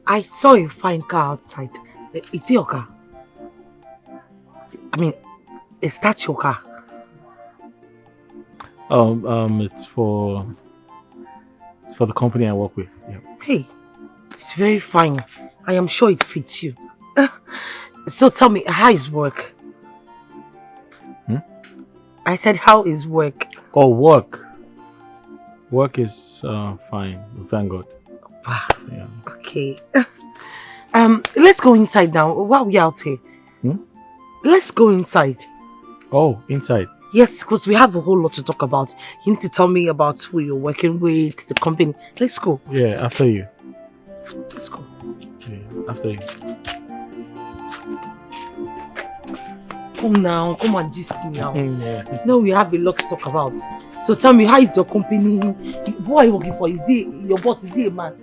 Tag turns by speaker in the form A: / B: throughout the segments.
A: I saw a fine car outside. It's your car. I mean, is that your car?
B: It's for the company I work with. Yeah.
A: Hey, it's very fine. I am sure it fits you. So tell me, how is work? I said, how is work?
B: Oh, work. Work is fine. Thank God.
A: Wow.
B: Yeah.
A: Okay. Let's go inside now. Why are we out here? Let's go inside.
B: Oh, inside.
A: Yes, because we have a whole lot to talk about. You need to tell me about who you're working with, the company. Let's go.
B: Yeah, after you.
A: Let's go.
B: Yeah, after you.
A: Come now, come and gist me now.
B: Yeah.
A: Now we have a lot to talk about. So tell me, how is your company? Who are you working for? Is he your boss? Is he a man?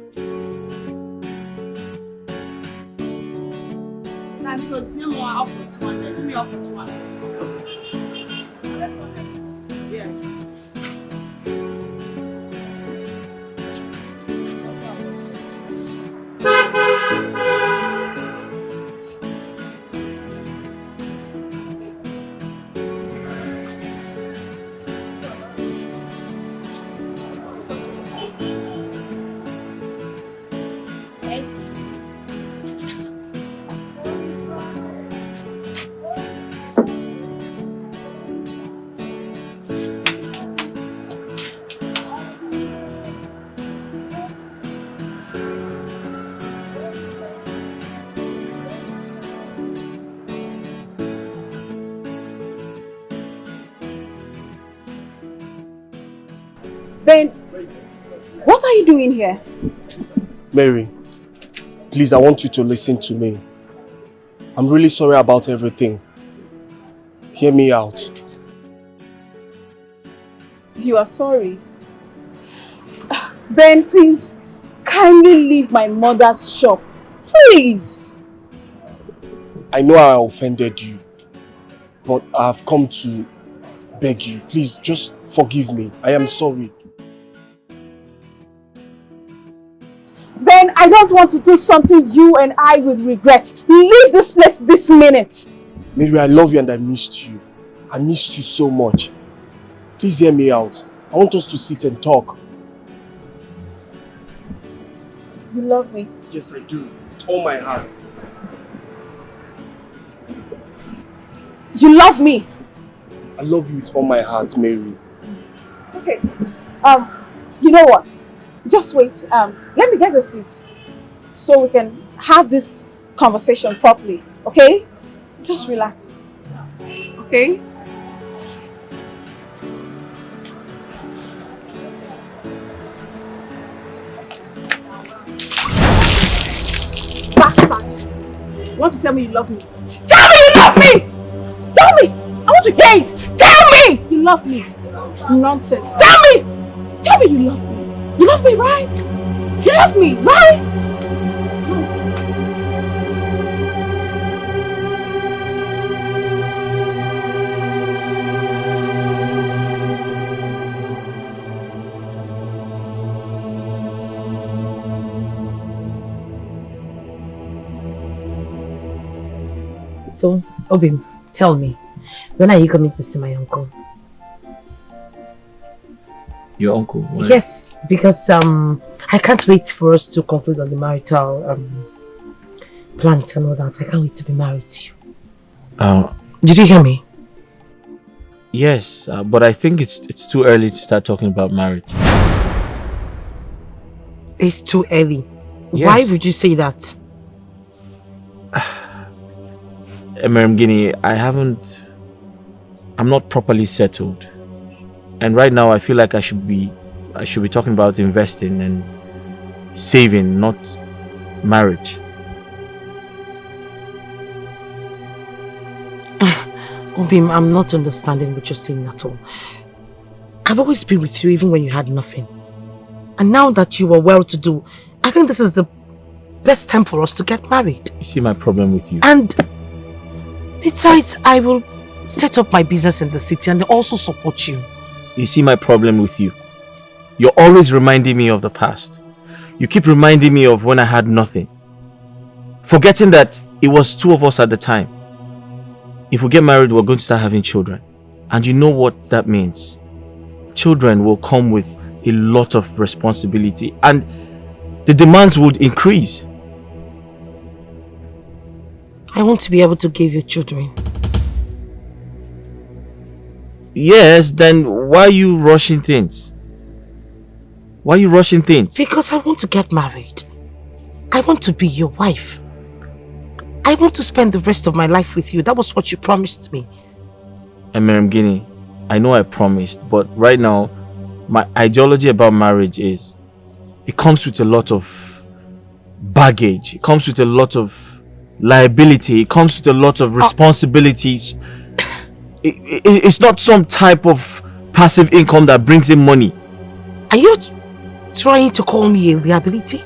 C: Ben, what are you doing here?
D: Mary, please, I want you to listen to me. I'm really sorry about everything. Hear me out.
C: You are sorry? Ben, please, kindly leave my mother's shop. Please!
D: I know I offended you, but I've come to beg you. Please, just forgive me. I am sorry.
C: Ben, I don't want to do something you and I will regret. Leave this place this minute.
D: Mary, I love you and I missed you. I missed you so much. Please hear me out. I want us to sit and talk.
C: You love me?
D: Yes, I do. With all my heart.
C: You love me?
D: I love you with all my heart, Mary.
C: Okay. You know what? Just wait. Let me get a seat so we can have this conversation properly. Okay? Just relax. Okay? Bastard! You want to tell me you love me? Tell me you love me! Tell me! I want to hear it! Tell me! You love me. Nonsense. Tell me! Tell me you love me. You love me, right? You love me, right?
A: So, Obim, tell me, when are you coming to see my uncle?
B: Your uncle? Why?
A: Yes, because I can't wait for us to conclude on the marital plans and all that. I can't wait to be married to you. Did you hear me?
B: Yes, but I think it's too early to start talking about marriage.
A: It's too early.
B: Yes.
A: Why would you say that?
B: Guinea, I'm not properly settled. And right now I feel like I should be talking about investing and saving, not marriage.
A: Obim, I'm not understanding what you're saying at all. I've always been with you even when you had nothing. And now that you are well-to-do, I think this is the best time for us to get married.
B: You see my problem with you?
A: And besides, I will set up my business in the city and also support you.
B: You see my problem with you? You're always reminding me of the past. You keep reminding me of when I had nothing. Forgetting that it was two of us at the time. If we get married, we're going to start having children. And you know what that means. Children will come with a lot of responsibility and the demands would increase.
A: I want to be able to give you children.
B: Yes, then why are you rushing things? Why are you rushing things?
A: Because I want to get married. I want to be your wife. I want to spend the rest of my life with you. That was what you promised me.
B: Guinea, I know I promised, but right now, my ideology about marriage is it comes with a lot of baggage. It comes with a lot of liability. It comes with a lot of responsibilities. It's not some type of passive income that brings in money.
A: Are you trying to call me a liability?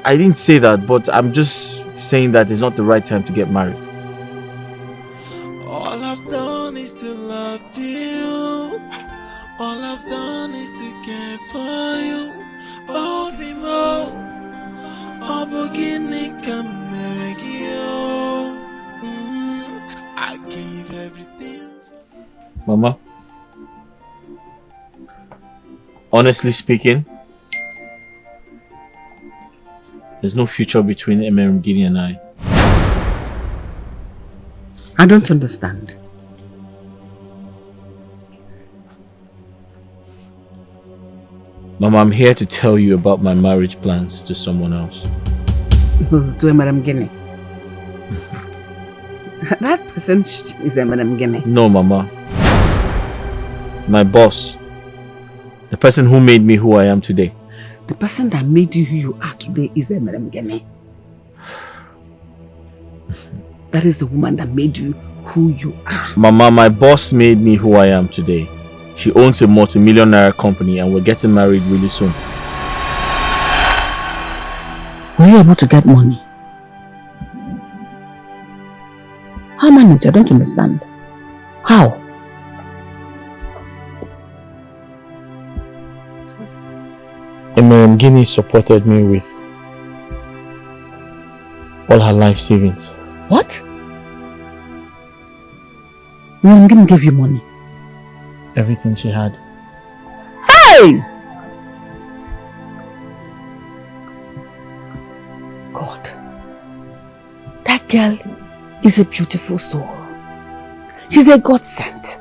B: I didn't say that, but I'm just saying that it's not the right time to get married.
E: All I've done is to love you. All I've done is to care for you. Oh, Bimo. Oh, Bogini, come I gave everything.
B: Mama, honestly speaking, there's no future between Guinea and I.
F: I don't understand.
B: Mama, I'm here to tell you about my marriage plans to someone else.
F: To Madam Guinea. That person is Madam Guinea.
B: No, Mama. My boss. The person who made me who I am today.
F: The person that made you who you are today is Madam Guinea. That is the woman that made you who you are.
B: Mama, my boss made me who I am today. She owns a multi-millionaire company and we're getting married really soon.
F: Were you able to get money? How manage? I don't understand. How?
B: Guinea supported me with all her life savings.
F: What? Guinea gave you money?
B: Everything she had.
F: Hey! God. That girl is a beautiful soul. She's a God sent.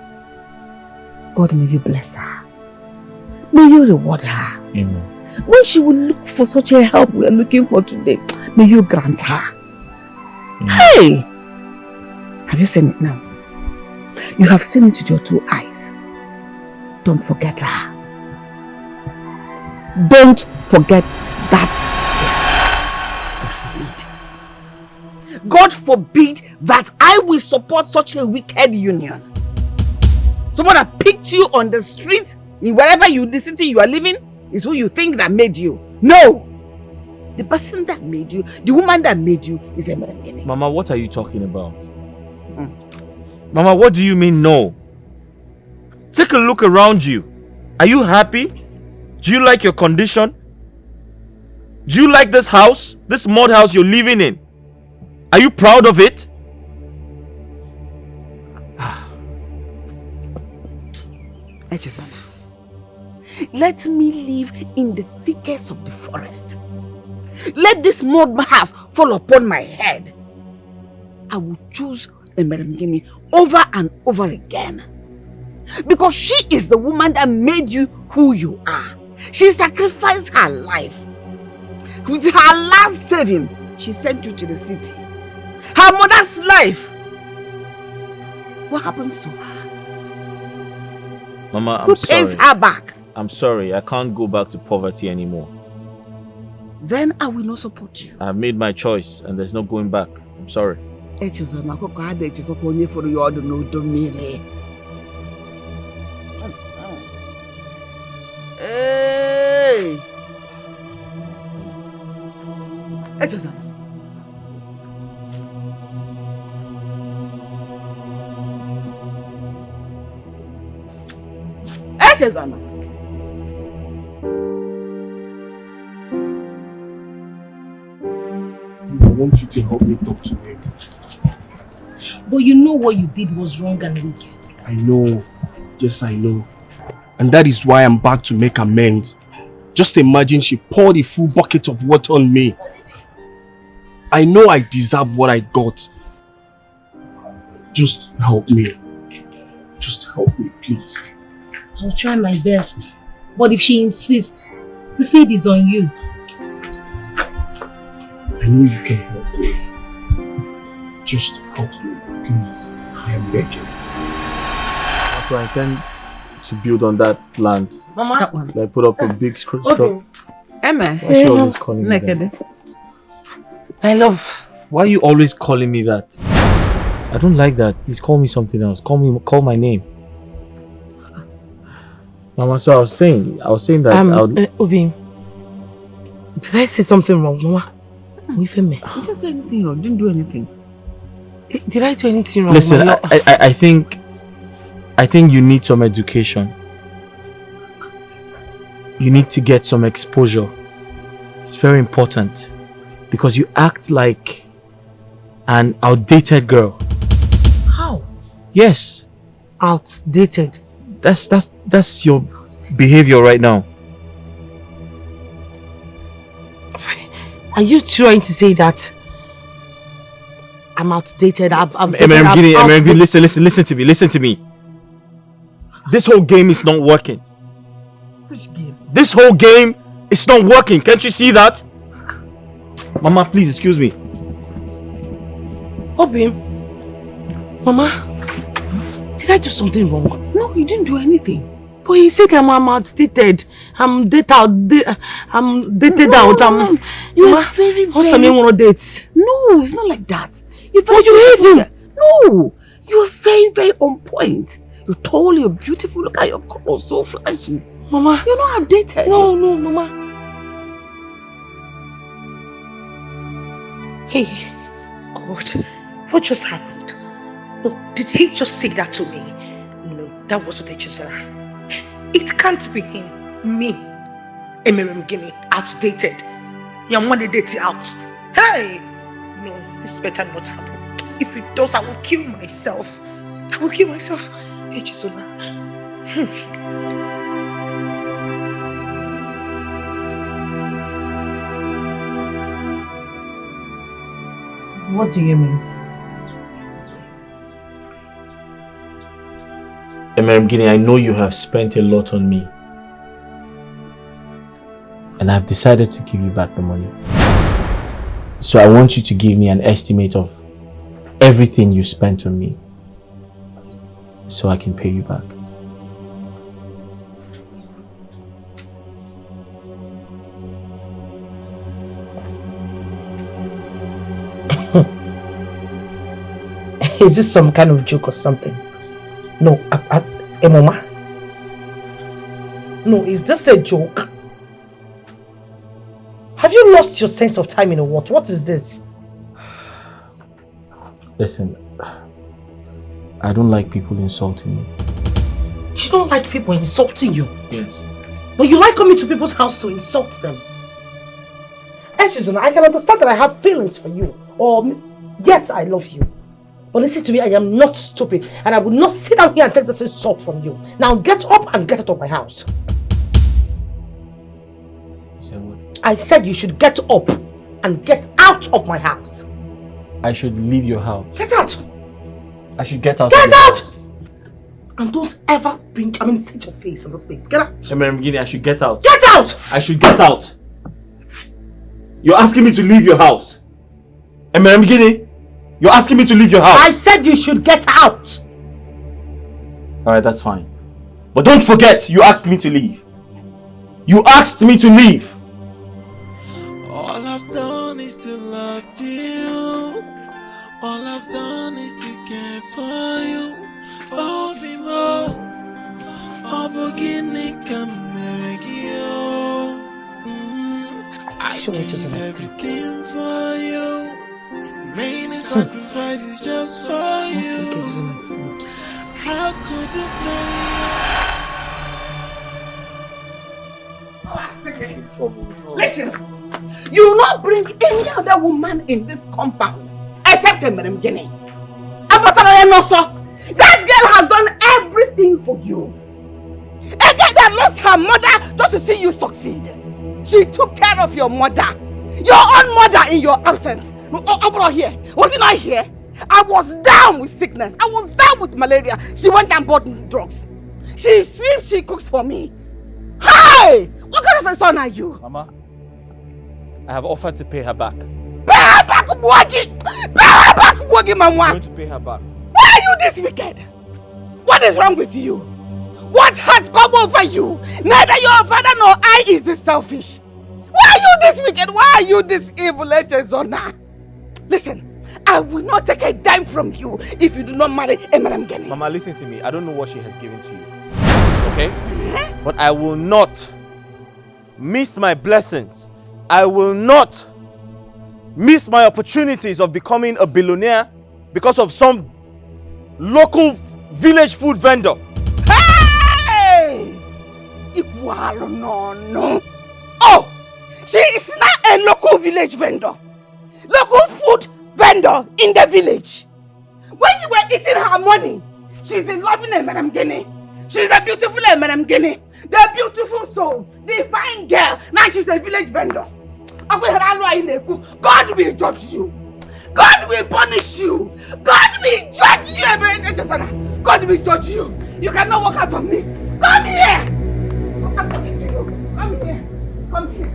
F: God, may you bless her. May you reward her.
B: Amen.
F: When she will look for such a help we are looking for today, may you grant her.
B: Amen.
F: Hey! Have you seen it now? You have seen it with your two eyes. Don't forget her. Don't forget that girl. God forbid that I will support such a wicked union. Someone that picked you on the street, in wherever you city you are living, is who you think that made you. No! The person that made you, the woman that made you is Madam Guinea.
B: Mama, what are you talking about? Mama, what do you mean no? Take a look around you. Are you happy? Do you like your condition? Do you like this house? This mud house you're living in? Are you proud of it?
F: Echezona, let me live in the thickest of the forest. Let this mud house fall upon my head. I will choose Madam Guinea over and over again. Because she is the woman that made you who you are. She sacrificed her life. With her last saving, she sent you to the city. Her mother's life. What happens to her?
B: Mama,
F: Who pays her back?
B: I'm sorry, I can't go back to poverty anymore.
F: Then I will not support you.
B: I've made my choice and there's no going back. I'm sorry.
F: Hey! Echezona. Echezona.
D: want you to help me talk to him.
C: But you know what you did was wrong and wicked.
D: I know. Yes, I know. And that is why I'm back to make amends. Just imagine she poured a full bucket of water on me. I know I deserve what I got. Just help me. Just help me, please.
C: I'll try my best. But if she insists, the fate is on you.
D: I know you can help me. Just help me, please. I am begging.
B: I intend to build on that land.
C: Mama? That one.
B: Like put up a big structure.
F: Emma.
B: Why is she always calling me that?
F: I love.
B: Why are you always calling me that? I don't like that. Please call me something else. Call my name. Mama, so I was saying that
A: Obi, did I say something wrong, Mama?
F: You didn't say anything wrong. Didn't do anything.
A: Did I do anything wrong?
B: Listen, I think you need some education. You need to get some exposure. It's very important because you act like an outdated girl.
A: How?
B: Yes.
A: Outdated?
B: That's your behavior right now.
A: Are you trying to say that I'm outdated?
B: Listen to me. This whole game is not working.
F: Which game?
B: This whole game is not working. Can't you see that? Mama, please excuse me.
A: Obi, Mama, did I do something wrong?
F: No, you didn't do anything.
A: But he said I'm outdated. I'm dated out.
F: No. You are very,
A: what's the name of dates?
F: No, it's not like that.
A: You hate him?
F: No, you are very, very on point. You're tall, you're beautiful. Look at your color, so flashy.
A: Mama,
F: you're not outdated.
A: No, Mama. Hey, God, what just happened? Look, did he just say that to me? No, that wasn't Echezona. It can't be him. Me, Emerem Guinea, outdated. Your money dated out. Hey! No, this better not happen. If it does, I will kill myself. Echezona. What do you mean?
B: Emerem Guinea, I know you have spent a lot on me. And I've decided to give you back the money. So I want you to give me an estimate of everything you spent on me. So I can pay you back.
A: Is this some kind of joke or something? No, Mama. No, is this a joke? Have you lost your sense of time in a what? What is this?
B: Listen, I don't like people insulting me.
A: You don't like people insulting you?
B: Yes.
A: But you like coming to people's house to insult them? Echezona, I can understand that I have feelings for you. Or, yes, I love you. But listen to me, I am not stupid. And I will not sit down here and take this insult from you. Now get up and get out of my house.
B: You said what?
A: I said you should get up and get out of my house.
B: I should leave your house.
A: Get out!
B: I should get out.
A: Get out! And don't ever set your face in this place. Get out.
B: Emerem Guinea, I should get out.
A: Get out!
B: I should get out. You're asking me to leave your house. Emerem Guinea, you're asking me to leave your house.
A: I said you should get out.
B: Alright, that's fine. But don't forget, you asked me to leave. You asked me to leave.
E: All I've done is to love you. All I've done is to care for you. Oh, be more. Oh, beginning come I give everything for you. Many sacrifices just for you. How could you tell?
C: Listen,
F: You will not bring any other woman in this compound except Madam Guinea. That girl has done everything for you. A girl that lost her mother just to see you succeed. She took care of your mother. Your own mother in your absence. Over here. Was it not here? I was down with sickness. I was down with malaria. She went and bought drugs. She sweeps, she cooks for me. Hi! What kind of a son are you?
B: Mama, I have offered to pay her back.
F: Pay her back, Bwagi! Pay her back, Bwagi, Mama!
B: I'm going to pay her back.
F: Why are you this wicked? What is wrong with you? What has come over you? Neither your father nor I is this selfish. Why are you this wicked? Why are you this evil, Echezona? Listen, I will not take a dime from you if you do not marry Madam Guinea.
B: Mama, listen to me. I don't know what she has given to you. Okay? But I will not miss my blessings. I will not miss my opportunities of becoming a billionaire because of some local village food vendor.
F: Hey! No. Oh! She is not a local village vendor. Local food vendor in the village. When you were eating her money, she's a loving Madam Guinea. She's a beautiful Madam Guinea. The beautiful soul. The fine girl. Now she's a village vendor. God will judge you. God will punish you. God will judge you. God will judge you. You cannot walk out on me. Come here. I'm talking to you. Come here. Come here.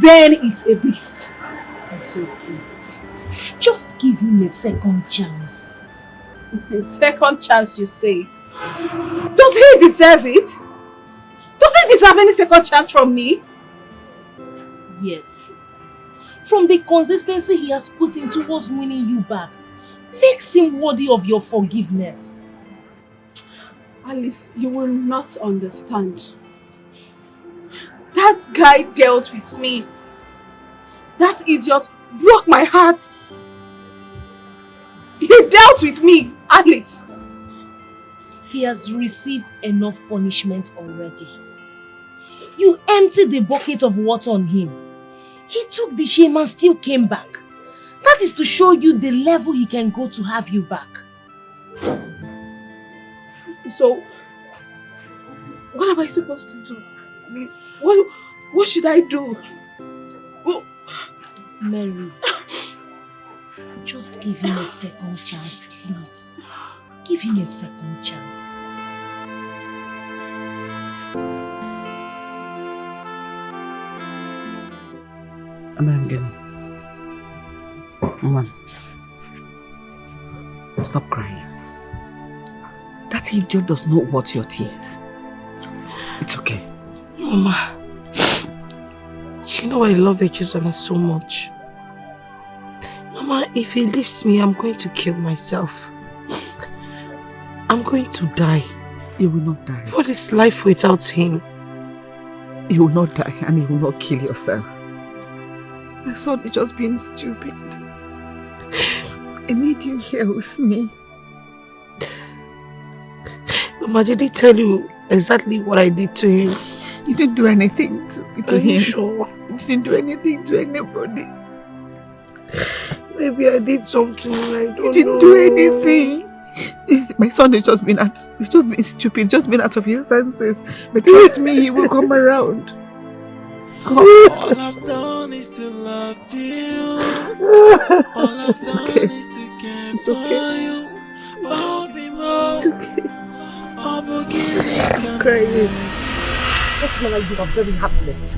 C: Ben is a beast. It's okay. Just give him a second chance. Second chance, you say? Does he deserve it? Does he deserve any second chance from me? Yes. From the consistency he has put in towards winning you back, makes him worthy of your forgiveness. Alice, you will not understand. That guy dealt with me. That idiot broke my heart. He dealt with me, Alice. He has received enough punishment already. You emptied the bucket of water on him. He took the shame and still came back. That is to show you the level he can go to have you back. So, what am I supposed to do? I mean, what should I do? Oh. Mary, just give him a second chance, please. Give him a second chance.
F: I'm getting. Mama, stop crying. That idiot does not want your tears. It's okay.
A: Mama, you know I love Echezona so much. Mama, if he leaves me, I'm going to kill myself. I'm going to die.
F: You will not die.
A: What is life without him?
F: You will not die and you will not kill yourself. My son is just being stupid. I need you here with me.
A: Mama, did he tell you exactly what I did to him?
F: You didn't do anything to him.
A: Are you sure?
F: You didn't do anything to anybody.
A: Maybe I did something, I don't know.
F: You didn't do anything. My son has just been stupid, just been out of his senses. But trust me, he will come around.
E: All I've done is to love you. All I've done is to care for you. Oh, be more.
A: I'm crying. What man, you are very heartless.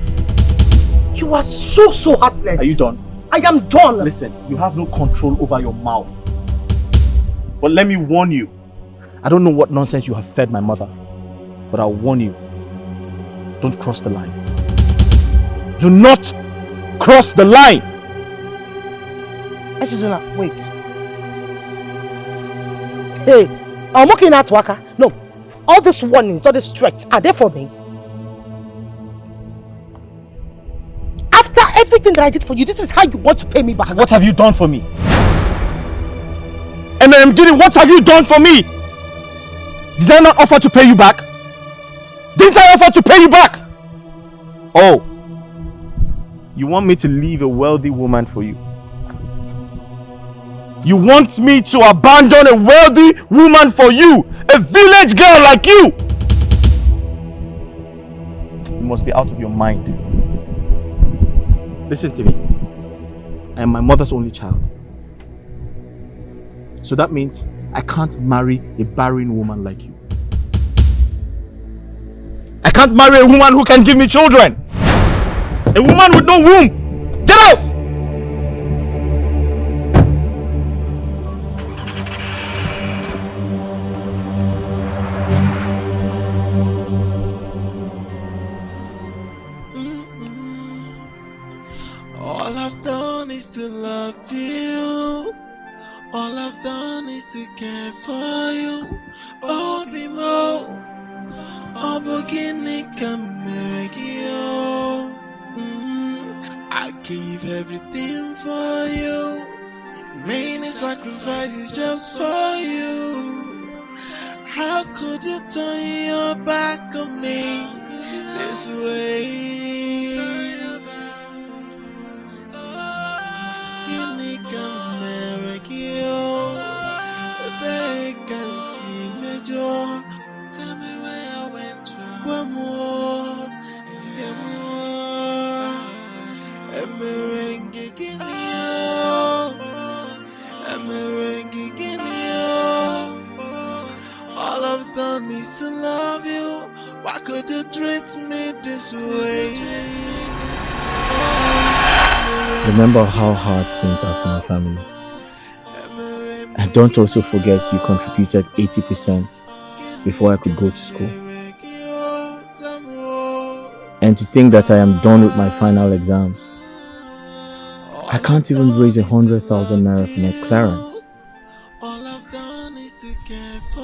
A: You are so heartless.
B: Are you done?
A: I am done.
B: Listen, you have no control over your mouth. But let me warn you. I don't know what nonsense you have fed my mother. But I'll warn you. Don't cross the line. Do not cross the line!
A: Echezona, wait. Hey, I'm working at Waka. No, all these warnings, all these threats, are they for me? After everything that I did for you, this is how you want to pay me back.
B: What have you done for me?
D: Gini, what have you done for me? Did I not offer to pay you back? Didn't I offer to pay you back?
B: Oh, you want me to leave a wealthy woman for you?
D: You want me to abandon a wealthy woman for you? A village girl like you?
B: You must be out of your mind. Listen to me. I am my mother's only child. So that means I can't marry a barren woman like you.
D: I can't marry a woman who can give me children. A woman with no womb. Get out!
E: All I've done is to love you. All I've done is to care for you. Oh, Bimo. Oh, Bogini, come you. I gave everything for you. Many sacrifices just for you. How could you turn your back on me this way? Tell me where I went wrong. One more, get more. A merengue all I've done is to love you. Why could you treat me this way?
B: Remember how hard things are for my family. And don't also forget you contributed 80% before I could go to school. And to think that I am done with my final exams. I can't even raise 100,000 naira for my clearance.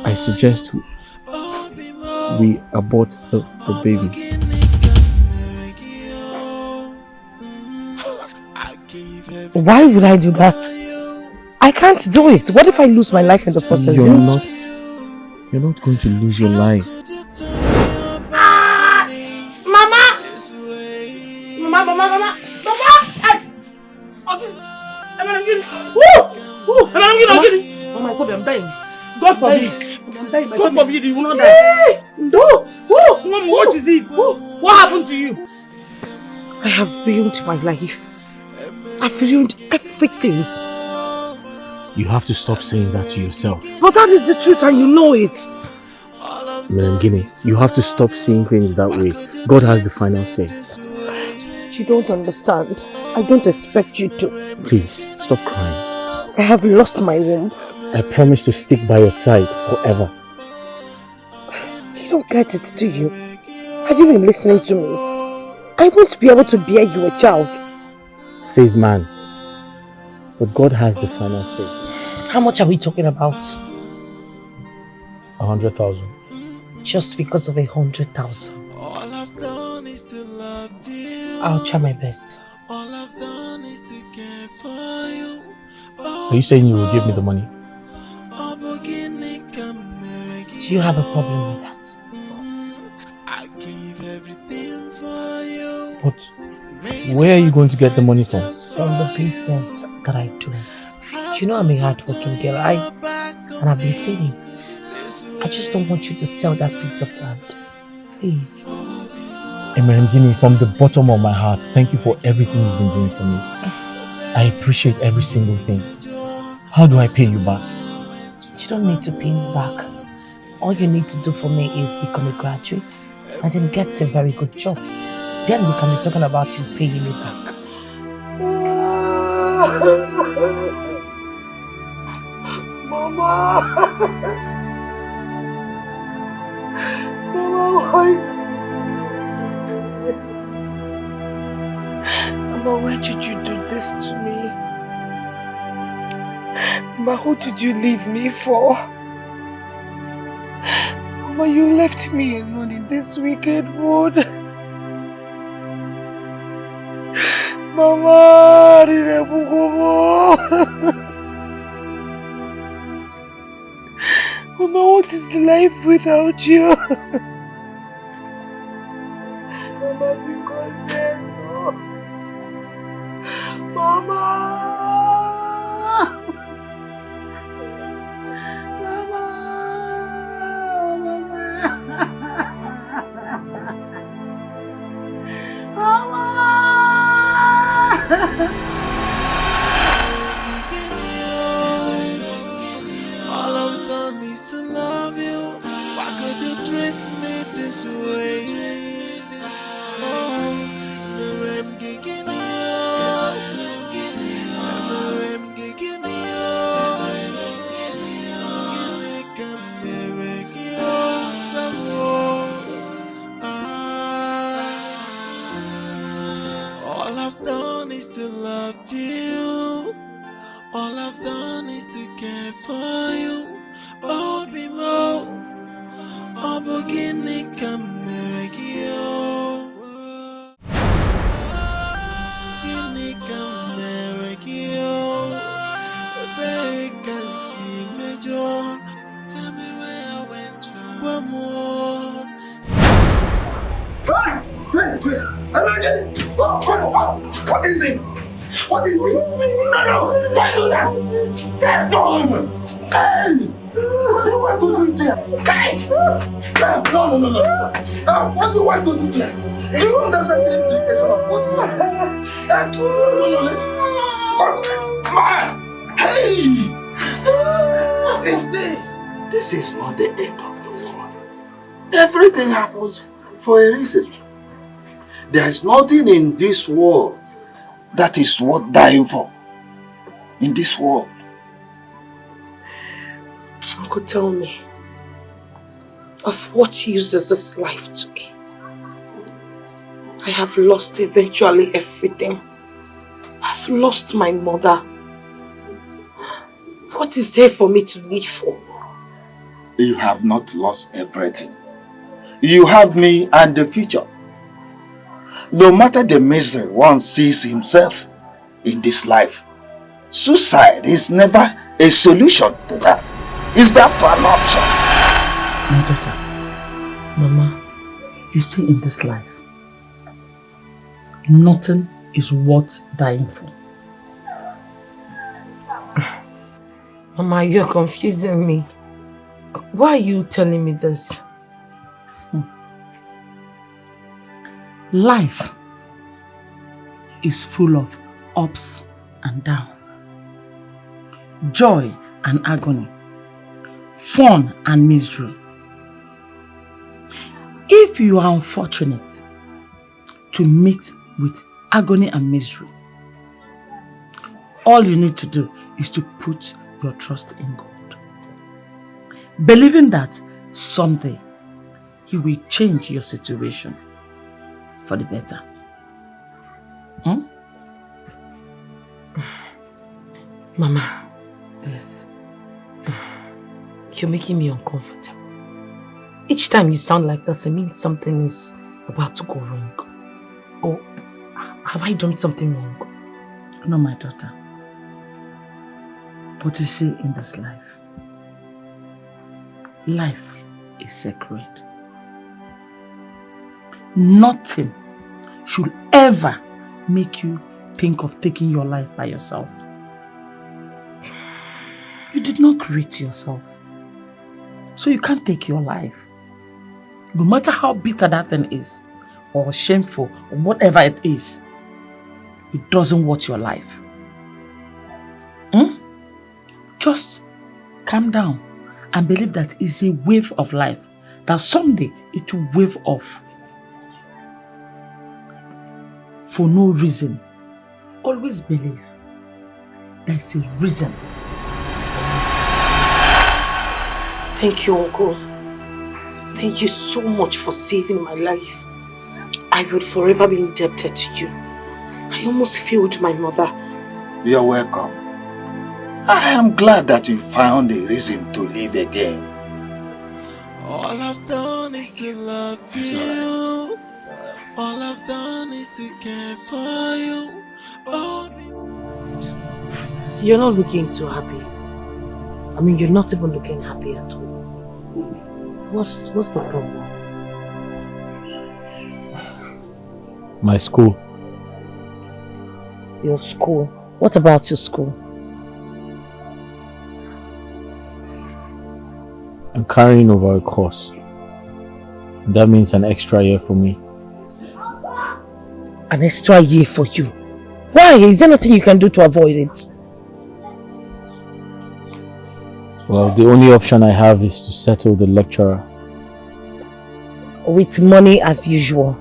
B: I suggest we abort the baby.
A: Why would I do that? I can't do it. What if I lose my life in the process?
B: You're not going to lose your life.
C: Mama!
A: Oh my God, I'm dying.
C: God forbid.
A: I'm dying.
C: God forbid you will not die. No! Mama, what is it? What happened to you?
A: I have ruined my life. I've ruined everything.
B: You have to stop saying that to yourself.
A: But that is the truth and you know it.
B: Merengini, you have to stop seeing things that way. God has the final say.
A: You don't understand. I don't expect you to.
B: Please, stop crying.
A: I have lost my womb.
B: I promise to stick by your side forever.
A: You don't get it, do you? Have you been listening to me? I won't be able to bear you a child.
B: Says man. But God has the final say.
A: How much are we talking about?
B: 100,000.
A: Just because of 100,000.
E: All I've done is to love you.
A: I'll try my best.
E: All I've done is to care for you.
B: Are you saying you will give me the money?
A: Do you have a problem with that?
E: I gave everything for you.
B: But where are you going to get the money from?
A: From the business that I do. You know I'm a hardworking girl, and I've been saving. I just don't want you to sell that piece of land. Please.
B: Merengini, from the bottom of my heart, thank you for everything you've been doing for me. I appreciate every single thing. How do I pay you back?
A: You don't need to pay me back. All you need to do for me is become a graduate and then get a very good job. Then we can be talking about you paying me back.
C: Mama! Mama, why? Mama, why did you do this to me? Mama, who did you leave me for? Mama, you left me alone in this wicked wood. Mama,
G: life without you. Mama, because no. Mama! Mama! Mama!
E: All I've done is to love you. Why could you treat me this way? Oh, I'm giving you. I'm giving all I've done is to love you. All I've done is to care for you. Oh, Bimo, oh, Bogini, come here, Bogini, come here, baby, can see me, Joe. Tell me where I went wrong. One more.
G: What is it? What is this? No, don't do that! No! Hey! What do you want to do there? Hey! No! What do you want to do there? You don't understand the implication of what you want to do. No, listen. Come on! Hey! What is this? This is not the end of the world. Everything happens for a reason. There is nothing in this world that is worth dying for. In this world.
A: Uncle, tell me, of what use is this life to me? I have lost eventually everything. I've lost my mother. What is there for me to live for?
G: You have not lost everything. You have me and the future. No matter the misery one sees himself in this life, suicide is never a solution to that. Is that an option?
A: My daughter, Mama, you see, in this life, nothing is worth dying for. Mama, you're confusing me. Why are you telling me this? Life is full of ups and downs, joy and agony, fun and misery. If you are unfortunate to meet with agony and misery, all you need to do is to put your trust in God, believing that someday He will change your situation for the better. Mama, yes. You're making me uncomfortable. Each time you sound like this, it means something is about to go wrong. Or have I done something wrong? No, my daughter. But you see, in this life is sacred. Nothing should ever make you think of taking your life by yourself. You did not create yourself, so you can't take your life. No matter how bitter that thing is, or shameful, or whatever it is, it doesn't worth your life. Just calm down and believe that it's a wave of life, that someday it will wave off. For no reason. Always believe there's a reason. Thank you, Uncle. Thank you so much for saving my life. I would forever be indebted to you. I almost failed my mother.
G: You're welcome. I am glad that you found a reason to live again.
E: All I've done is to love you. All I've done is to care for you. Oh,
A: so you're not looking too happy. I mean, you're not even looking happy at all. What's the problem?
B: My school.
A: Your school? What about your school?
B: I'm carrying over a course. That means an extra year for me.
A: An extra year for you? Why? Is there nothing you can do to avoid it?
B: Well, the only option I have is to settle the lecturer.
A: With money as usual?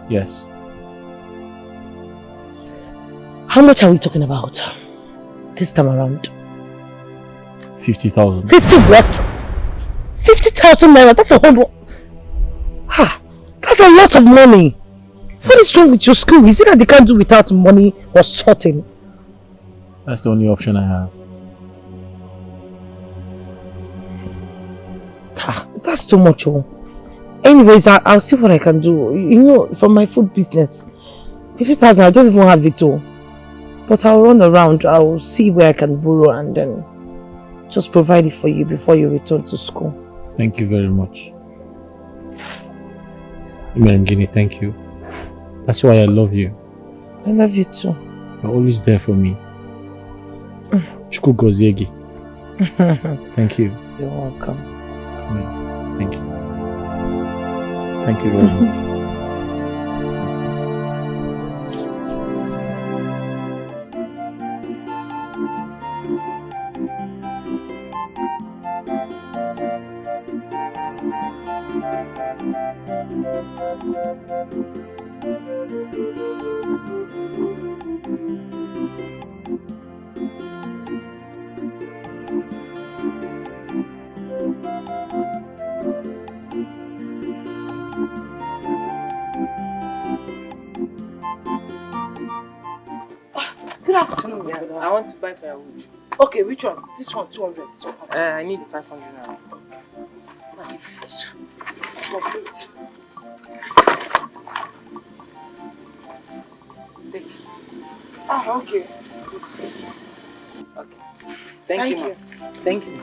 B: Yes.
A: How much are we talking about this time around?
B: 50,000.
A: 50 what? 50,000 naira, that's a whole... Ha! That's a lot of money. What is wrong with your school? Is it that they can't do without money or sorting?
B: That's the only option I have.
A: Ha! That's too much. Oh. Anyways, I'll see what I can do. You know, from my food business, 50,000, I don't even have it all. But I'll run around. I'll see where I can borrow and then just provide it for you before you return to school.
B: Thank you very much. Guinea, thank you. That's why I love you.
A: I love you too.
B: You're always there for me. Chuku Goziegi. Thank you.
A: You're welcome.
B: Thank you. Thank you very much.
A: Good afternoon, yeah.
H: I want to buy firewood.
A: Okay, which one? This one, 200.
H: I need 500 now.
A: Complete.
H: Take.
A: Ah, okay.
H: Okay. Thank you, ma'am. Thank you.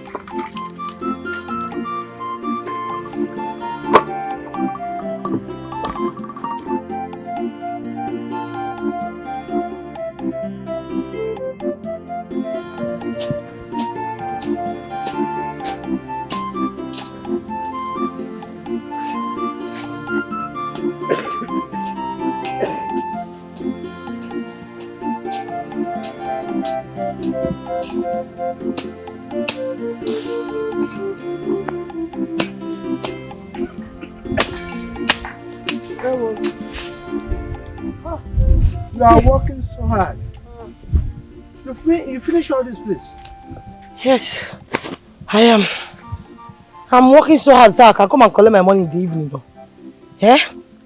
G: You are working so hard. You finish all this place?
A: Yes, I am. I'm working so hard, sir. I can come and collect my money in the evening, though. Yeah?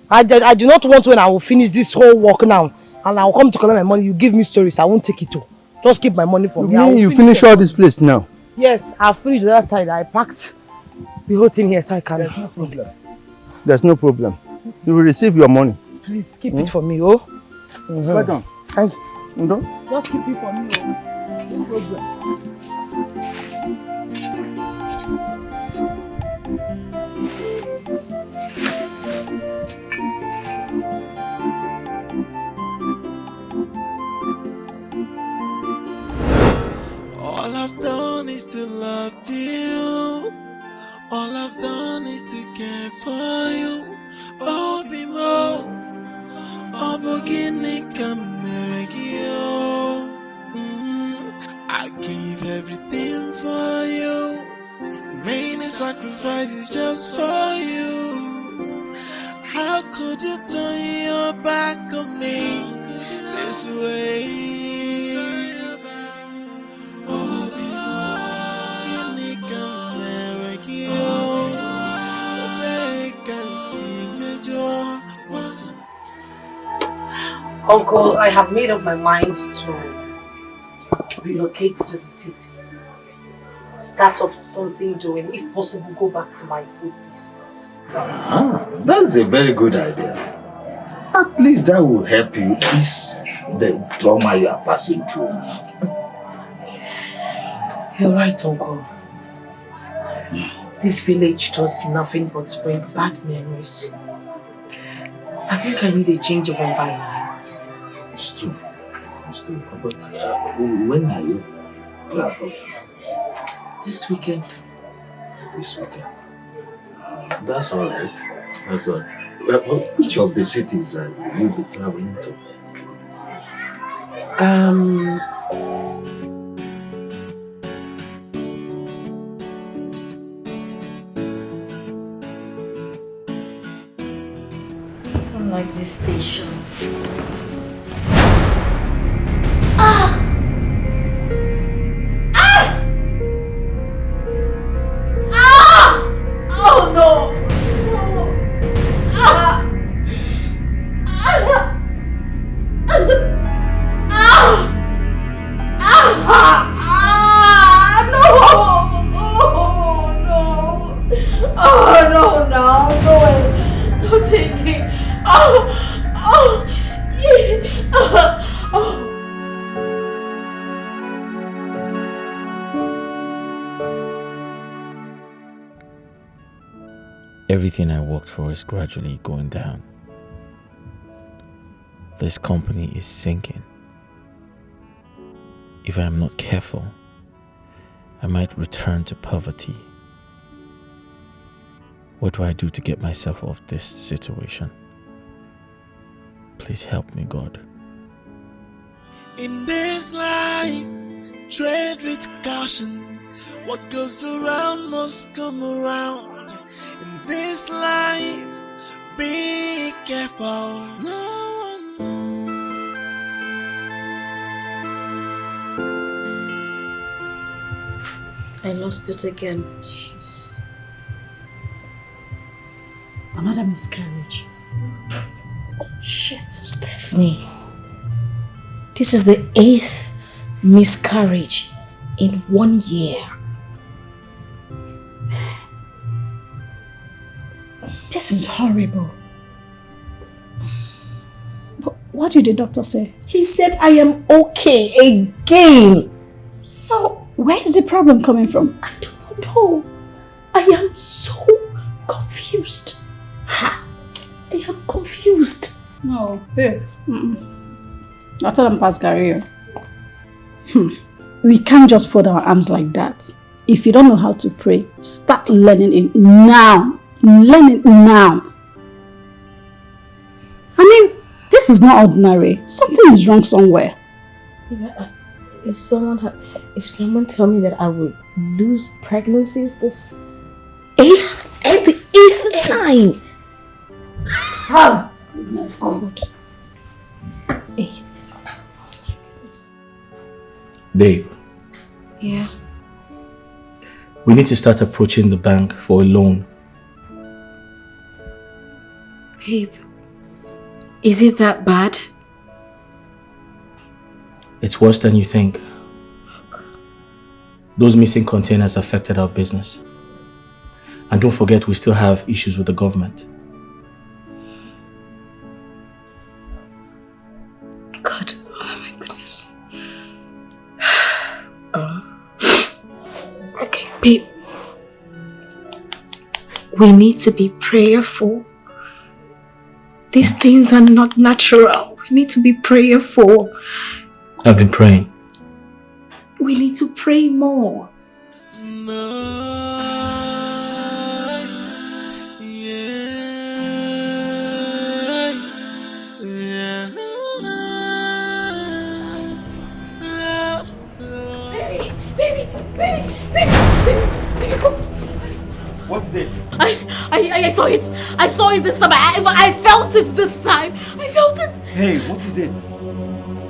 A: I do not want when I will finish this whole work now and I will come to collect my money. You give me stories, I won't take it too. Just keep my money for me.
G: You mean you finish all this place now?
A: Yes, I've finished the other side. I packed the whole thing here so I can.
G: There's no problem. There's no problem. You will receive your money.
A: Please keep it for me, oh.
G: Well done.
A: Thank you.
G: Just keep it for me, oh. No problem.
E: All I've done is to love you. All I've done is to care for you. Oh, be more. Oh, beginning come you. I give everything for you. Many sacrifices just for you. How could you turn your back on me this way?
A: Uncle, I have made up my mind to relocate to the city. Start up something doing, if possible, go back to my food business.
I: That's a very good idea. At least that will help you ease the trauma you are passing through.
A: You're right, Uncle. This village does nothing but bring bad memories. I think I need a change of environment.
I: It's true. It's true. But when are you traveling?
A: This weekend.
I: This weekend. That's all right. That's all right. Well, which of the cities will you be traveling to?
A: I don't like this station. Oh no!
J: Everything I worked for is gradually going down. This company is sinking. If I am not careful, I might return to poverty. What do I do to get myself off this situation? Please help me, God.
E: In this life, tread with caution. What goes around must come around. In this life, be careful. No one knows.
A: I lost it again.
K: Jeez. Another miscarriage.
A: Shit, Stephanie. This is the 8th miscarriage in 1 year.
K: This is horrible. But what did the doctor say?
A: He said I am okay again.
K: So, where is the problem coming from?
A: I don't know. I am so confused. Ha! I am confused.
K: No, babe. I told him pass Gary. We can't just fold our arms like that. If you don't know how to pray, start learning it now. Learn it now. I mean, this is not ordinary. Something is wrong somewhere.
A: If someone tell me that I would lose pregnancies this 8th, it's the 8th time.
K: Oh, goodness.
A: God. 8. Oh my goodness.
D: Babe,
A: Yeah.
D: we need to start approaching the bank for a loan.
A: Babe, is it that bad?
D: It's worse than you think. Those missing containers affected our business. And don't forget, we still have issues with the government.
A: God, oh my goodness. Okay, babe. We need to be prayerful. These things are not natural. We need to be prayerful.
D: I've been praying.
A: We need to pray more.
B: What is it?
A: I saw it. I saw it this time. I felt it this time. I felt it.
B: Hey, what is it?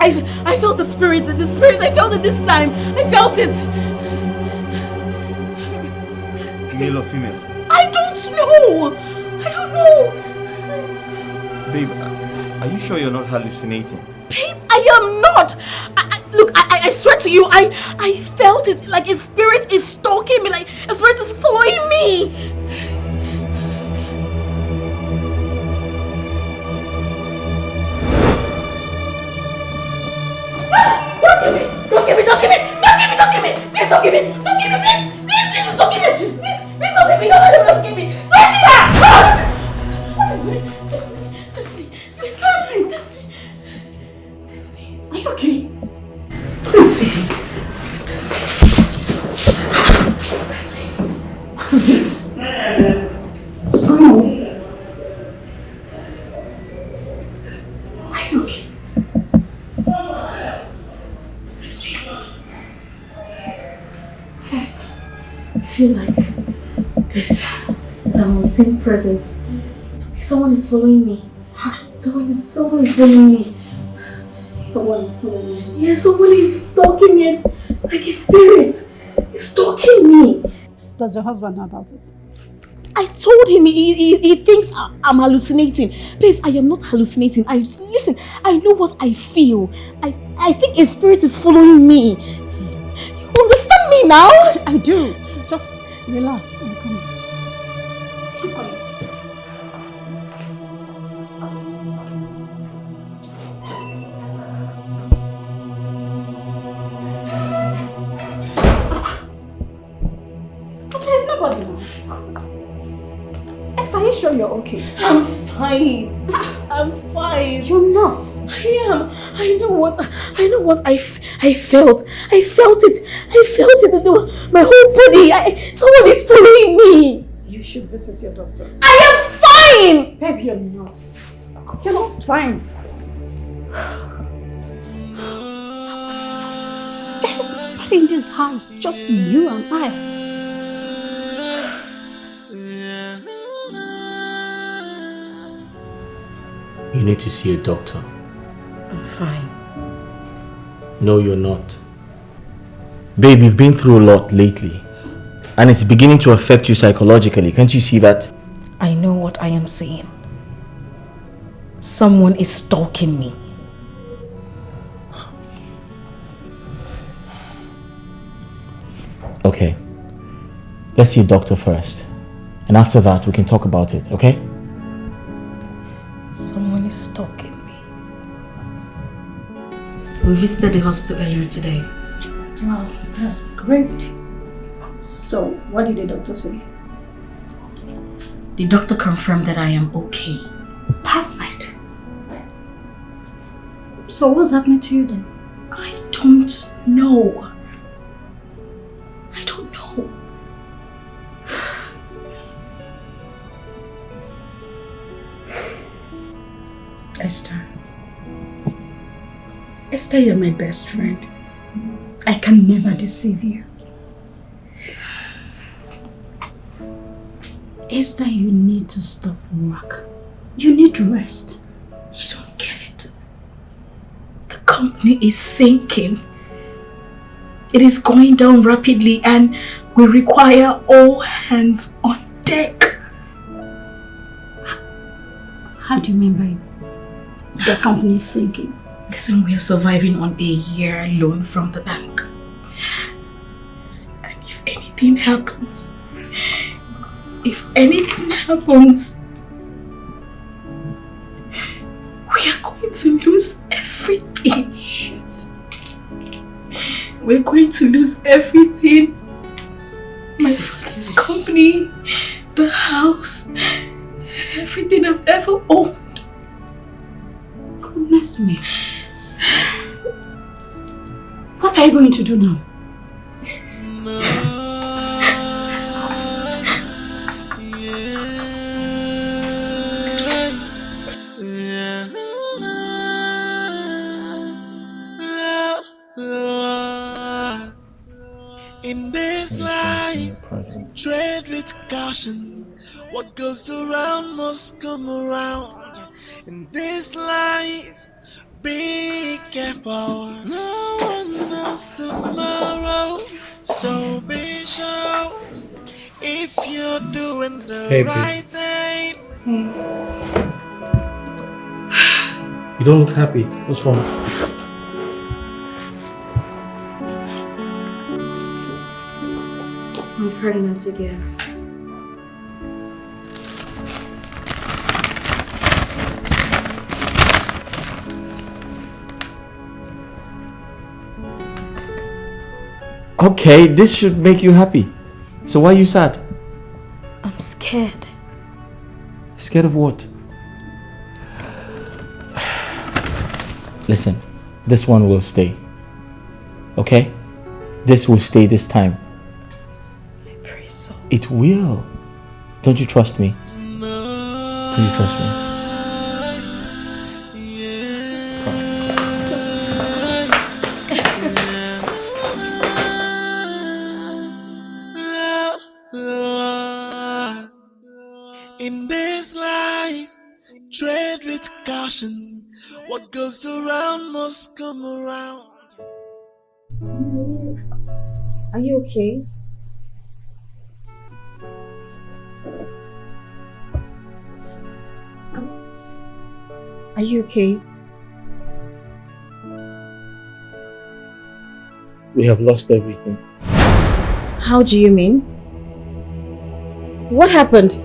A: I felt the spirit. I felt it this time. I felt it.
B: Male or female?
A: I don't know. I don't know.
B: Babe, are you sure you're not hallucinating?
A: Babe, I am not. Look, I swear to you, I felt it. Like a spirit is stalking me. Like a spirit is following me. Don't give me. Please don't give me. Please don't give me. Please don't give me. Please don't give me. Please don't give me.
F: baby, don't give me. Stephanie. Are you okay? Stephanie. What is it? What's going on? Are you okay? Stephanie. Yes. I feel like there's an unseen presence. Someone is following me. Someone is following me. Someone is following me. Yes, someone is stalking me. It's like a spirit. He's stalking me.
K: Does your husband know about it?
F: I told him he thinks I'm hallucinating. Babes, I am not hallucinating. Listen, I know what I feel. I think a spirit is following me. You understand me now?
K: I do. Just relax. I'm coming. Keep coming. There's nobody now. Esther, are you sure you're okay?
F: I'm fine. I'm fine.
K: You're not.
F: I am. I know what I felt. I felt it. My whole body. Someone is following me.
K: You should visit your doctor.
F: I am fine.
K: Babe, you're not. You're not fine. Someone is fine. There is nobody in this house. Just you and I.
J: You need to see a doctor.
F: I'm fine.
J: No, you're not. Babe, you've been through a lot lately. And it's beginning to affect you psychologically. Can't you see that?
F: I know what I am saying. Someone is stalking me.
J: Okay. Let's see a doctor first. And after that, we can talk about it, okay?
F: Someone is stalking me. We visited the hospital earlier today.
K: Wow, that's great. So, what did the doctor say?
F: The doctor confirmed that I am okay.
K: Perfect. So, what's happening to you then?
F: I don't know. I don't know.
K: Esther, you're my best friend. I can never deceive you. Esther, you need to stop work. You need rest.
F: You don't get it. The company is sinking. It is going down rapidly and we require all hands on deck.
K: How do you mean by the company is sinking?
F: Listen, we are surviving on a year loan from the bank. And if anything happens, we are going to lose everything.
K: Shit.
F: We're going to lose everything. This company, the house, everything I've ever owned.
K: Goodness me. What are you going to do now?
E: In this life, tread with caution. What goes around must come around. In this life, be careful. No one knows tomorrow, so be sure if you're doing the right thing.
B: You don't look happy. What's wrong?
F: I'm pregnant again.
J: Okay, this should make you happy. So why are you sad?
K: scared.
J: Scared of what? Listen, this one will stay. Okay? This will stay this time.
K: I pray so.
J: It will. Don't you trust me? Don't you trust me?
E: In this life, tread with caution. What goes around must come around.
L: Are you okay? Are you okay?
J: We have lost everything.
L: How do you mean? What happened?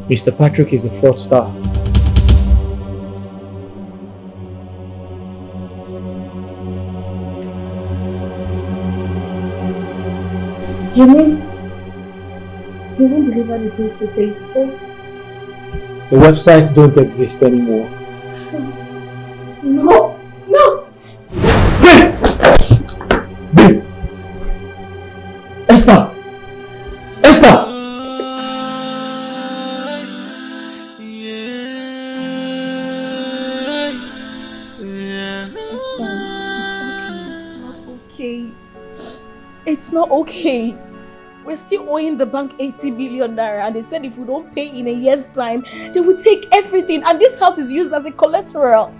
J: Mr. Patrick is a fraudster.
L: You mean you won't deliver the things you paid for?
J: The websites don't exist anymore.
L: No! No!
J: Babe! Esther! Esther!
C: It's not okay. We're still owing the bank 80 billion naira, and they said if we don't pay in a year's time, they will take everything, and this house is used as a collateral.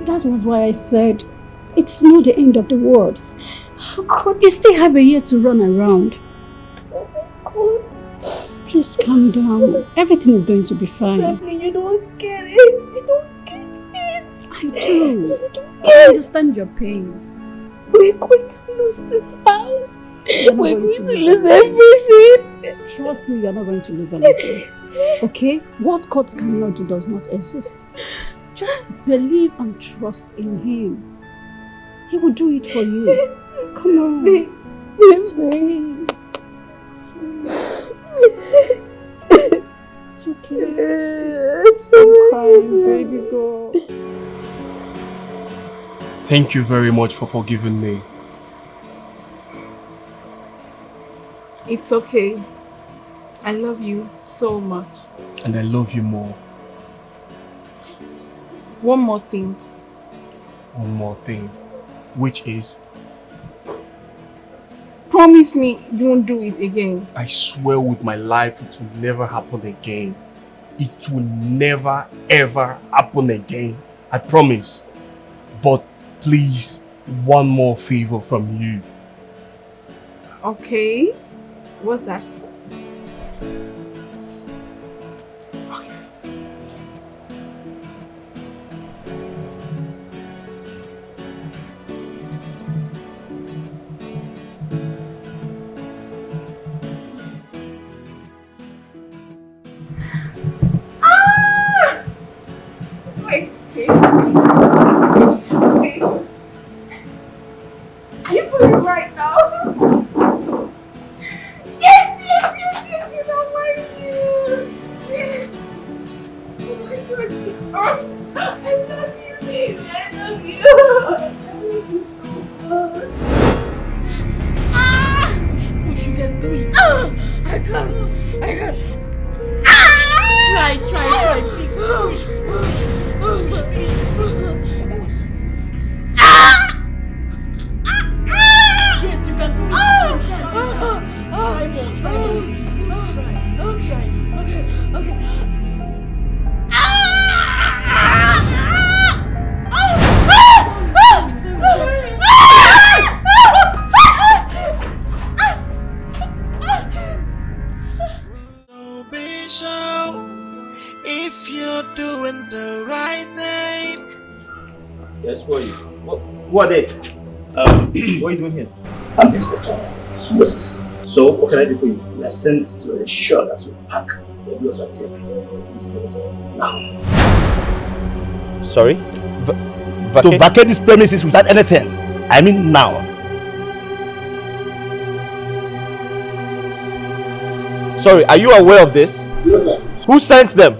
K: That was why I said it is not the end of the world. Oh God, you still have a year to run around.
C: Oh my God.
K: Please calm down. Everything is going to be fine.
C: Stephanie, you don't get it. You don't get it.
K: I do. I understand your pain.
C: We're going to lose this house. We're going to lose
K: everything. Trust me, you're not going to lose anything. Okay? What God cannot do does not exist. Just believe and trust in Him. He will do it for you. Come on. It's okay. It's okay. Stop crying, baby girl.
D: Thank you very much for forgiving me.
C: It's okay. I love you so much.
D: And I love you more.
C: One more thing.
D: One more thing. Which is?
C: Promise me you won't do it again.
D: I swear with my life it will never happen again. It will never ever happen again. I promise. But please, one more favor from you.
C: Okay. What's that? Are you feeling right now? Yes, I love you. Yes. Oh my God. I love you, baby. I love you. I love you so much. Push, you can do it. I can't. Try. Please push, please. Yes, you can do it. Try more, please. Try. Okay.
E: If you're doing the right thing.
B: Yes, who are you? Who are they? What are you doing here?
M: I'm Inspector Moses.
B: So, what can I do for you?
M: We are sent to ensure that you pack the wheels at these premises now.
B: Sorry?
M: To vacate these premises without anything. I mean now.
J: Sorry, are you aware of this?
M: Yes, sir.
J: Who sent them?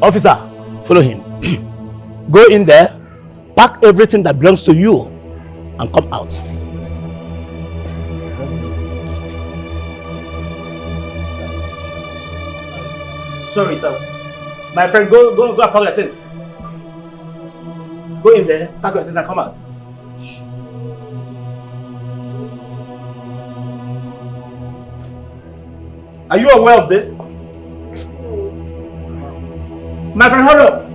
N: Officer, follow him. Go in there, pack everything that belongs to you, and come out.
M: Sorry, sir. My friend, go and pack your things. Go in there, pack your things and come out.
J: Are you aware of this?
M: My friend, hurry up.